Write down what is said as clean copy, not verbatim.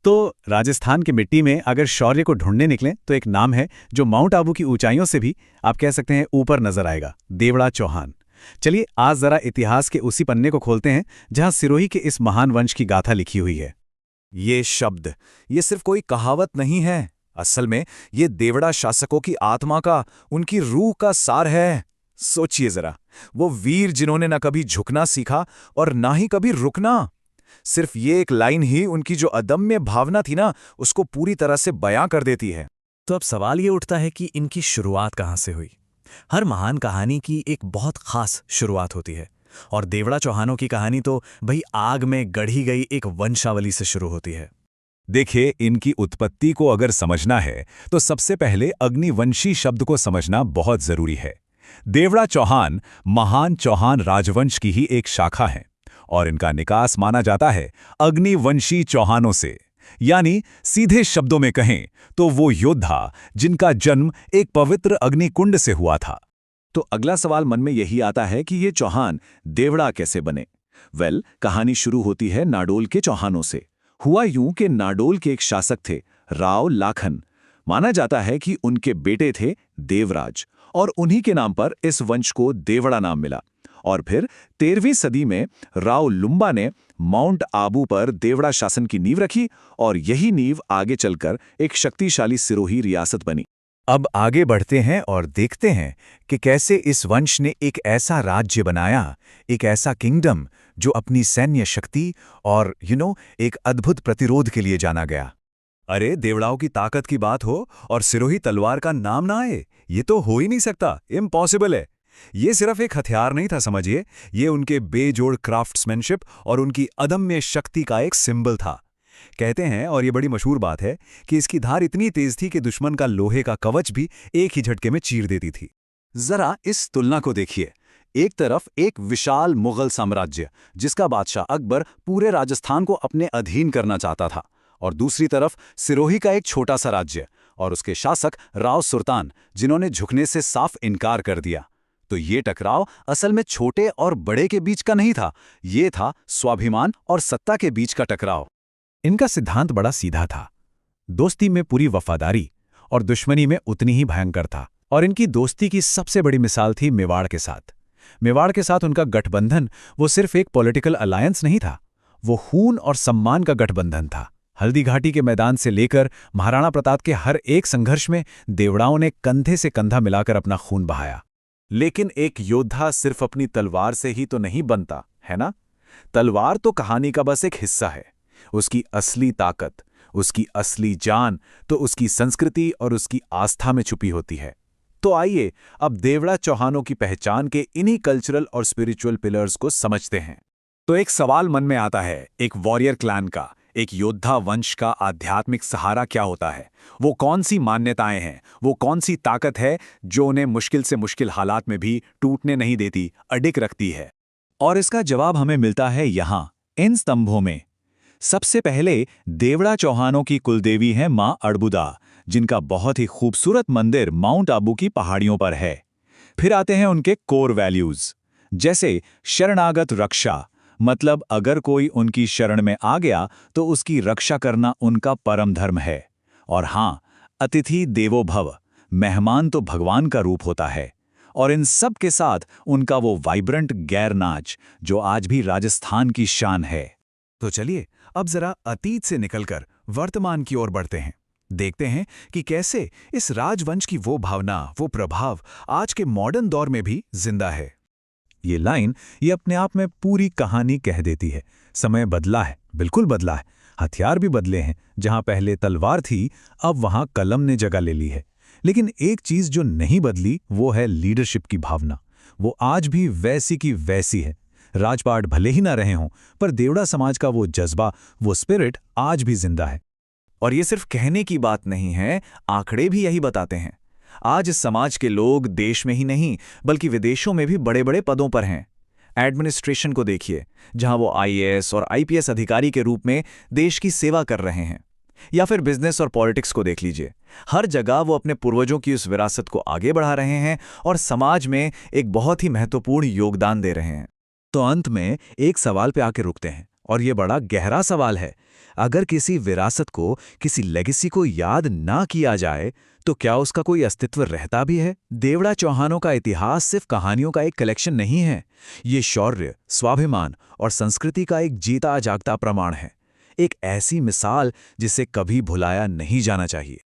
तो राजस्थान की मिट्टी में अगर शौर्य को ढूंढने निकलें तो एक नाम है जो माउंट आबू की ऊंचाइयों से भी आप कह सकते हैं ऊपर नजर आएगा, देवड़ा चौहान। चलिए आज जरा इतिहास के उसी पन्ने को खोलते हैं जहां सिरोही के इस महान वंश की गाथा लिखी हुई है। ये शब्द, ये सिर्फ कोई कहावत नहीं है। असल में ये देवड़ा शासकों की आत्मा का, उनकी रूह का सार है। सोचिए जरा, वो वीर जिन्होंने न कभी झुकना सीखा और ना ही कभी रुकना। सिर्फ ये एक लाइन ही उनकी जो अदम्य भावना थी ना, उसको पूरी तरह से बयां कर देती है। तो अब सवाल ये उठता है कि इनकी शुरुआत कहाँ से हुई। हर महान कहानी की एक बहुत खास शुरुआत होती है, और देवड़ा चौहानों की कहानी तो भाई आग में गढ़ी गई एक वंशावली से शुरू होती है। देखिए, इनकी उत्पत्ति को अगर समझना है तो सबसे पहले अग्निवंशी शब्द को समझना बहुत जरूरी है। देवड़ा चौहान महान चौहान राजवंश की ही एक शाखा है और इनका निकास माना जाता है अग्निवंशी चौहानों से। यानी सीधे शब्दों में कहें तो वो योद्धा जिनका जन्म एक पवित्र अग्निकुंड से हुआ था। तो अगला सवाल मन में यही आता है कि ये चौहान देवड़ा कैसे बने। कहानी शुरू होती है नाडोल के चौहानों से। हुआ यूं कि नाडोल के एक शासक थे, राव लाखन। माना जाता है कि उनके बेटे थे देवराज, और उन्हीं के नाम पर इस वंश को देवड़ा नाम मिला। और फिर 13वीं सदी में राव लुम्बा ने माउंट आबू पर देवड़ा शासन की नींव रखी, और यही नींव आगे चलकर एक शक्तिशाली सिरोही रियासत बनी। अब आगे बढ़ते हैं और देखते हैं कि कैसे इस वंश ने एक ऐसा राज्य बनाया, एक ऐसा किंगडम जो अपनी सैन्य शक्ति और एक अद्भुत प्रतिरोध के लिए जाना गया। अरे, देवड़ाओं की ताकत की बात हो और सिरोही तलवार का नाम ना आए, ये तो हो ही नहीं सकता, इम्पॉसिबल है। ये सिर्फ एक हथियार नहीं था, समझिए, ये उनके बेजोड़ क्राफ्ट्समैनशिप और उनकी अदम्य शक्ति का एक सिंबल था। कहते हैं, और ये बड़ी मशहूर बात है, कि इसकी धार इतनी तेज थी कि दुश्मन का लोहे का कवच भी एक ही झटके में चीर देती थी। जरा इस तुलना को देखिए। एक तरफ एक विशाल मुगल साम्राज्य जिसका बादशाह अकबर पूरे राजस्थान को अपने अधीन करना चाहता था, और दूसरी तरफ सिरोही का एक छोटा सा राज्य और उसके शासक राव सुल्तान जिन्होंने झुकने से साफ इनकार कर दिया। तो ये टकराव असल में छोटे और बड़े के बीच का नहीं था, ये था स्वाभिमान और सत्ता के बीच का टकराव। इनका सिद्धांत बड़ा सीधा था, दोस्ती में पूरी वफादारी और दुश्मनी में उतनी ही भयंकर था। और इनकी दोस्ती की सबसे बड़ी मिसाल थी मेवाड़ के साथ। मेवाड़ के साथ उनका गठबंधन वो सिर्फ एक पॉलिटिकल अलायंस नहीं था, वो खून और सम्मान का गठबंधन था। हल्दी घाटी के मैदान से लेकर महाराणा प्रताप के हर एक संघर्ष में देवड़ाओं ने कंधे से कंधा मिलाकर अपना खून बहाया। लेकिन एक योद्धा सिर्फ अपनी तलवार से ही तो नहीं बनता, है ना? तलवार तो कहानी का बस एक हिस्सा है। उसकी असली ताकत, उसकी असली जान तो उसकी संस्कृति और उसकी आस्था में छुपी होती है। तो आइए अब देवड़ा चौहानों की पहचान के इन्हीं कल्चरल और स्पिरिचुअल पिलर्स को समझते हैं। तो एक सवाल मन में आता है, एक वॉरियर क्लैन का, एक योद्धा वंश का आध्यात्मिक सहारा क्या होता है? वो कौन सी मान्यताएं हैं, वो कौन सी ताकत है जो उन्हें मुश्किल से मुश्किल हालात में भी टूटने नहीं देती, अडिग रखती है? और इसका जवाब हमें मिलता है यहां, इन स्तंभों में। सबसे पहले देवड़ा चौहानों की कुलदेवी हैं मां अड़बुदा, जिनका बहुत ही खूबसूरत मंदिर माउंट आबू की पहाड़ियों पर है। फिर आते हैं उनके कोर वैल्यूज, जैसे शरणागत रक्षा, मतलब अगर कोई उनकी शरण में आ गया तो उसकी रक्षा करना उनका परम धर्म है। और हाँ, अतिथि देवो भव, मेहमान तो भगवान का रूप होता है। और इन सब के साथ उनका वो वाइब्रेंट गैर नाच जो आज भी राजस्थान की शान है। तो चलिए अब जरा अतीत से निकलकर वर्तमान की ओर बढ़ते हैं। देखते हैं कि कैसे इस राजवंश की वो भावना, वो प्रभाव आज के मॉडर्न दौर में भी जिंदा है। ये लाइन ये अपने आप में पूरी कहानी कह देती है। समय बदला है, बिल्कुल बदला है। हथियार भी बदले हैं, जहां पहले तलवार थी अब वहां कलम ने जगह ले ली है। लेकिन एक चीज जो नहीं बदली वो है लीडरशिप की भावना। वो आज भी वैसी की वैसी है। राजपाट भले ही ना रहे हों, पर देवड़ा समाज का वो जज्बा, वो स्पिरिट आज भी जिंदा है। और ये सिर्फ कहने की बात नहीं है, आंकड़े भी यही बताते हैं। आज इस समाज के लोग देश में ही नहीं बल्कि विदेशों में भी बड़े बड़े पदों पर हैं। एडमिनिस्ट्रेशन को देखिए, जहां वो आईएएस और आईपीएस अधिकारी के रूप में देश की सेवा कर रहे हैं। या फिर बिजनेस और पॉलिटिक्स को देख लीजिए, हर जगह वो अपने पूर्वजों की उस विरासत को आगे बढ़ा रहे हैं और समाज में एक बहुत ही महत्वपूर्ण योगदान दे रहे हैं। तो अंत में एक सवाल पे आके रुकते हैं, और ये बड़ा गहरा सवाल है। अगर किसी विरासत को, किसी लेगेसी को याद ना किया जाए, तो क्या उसका कोई अस्तित्व रहता भी है? देवड़ा चौहानों का इतिहास सिर्फ कहानियों का एक कलेक्शन नहीं है। ये शौर्य, स्वाभिमान और संस्कृति का एक जीता जागता प्रमाण है। एक ऐसी मिसाल जिसे कभी भुलाया नहीं जाना चाहिए।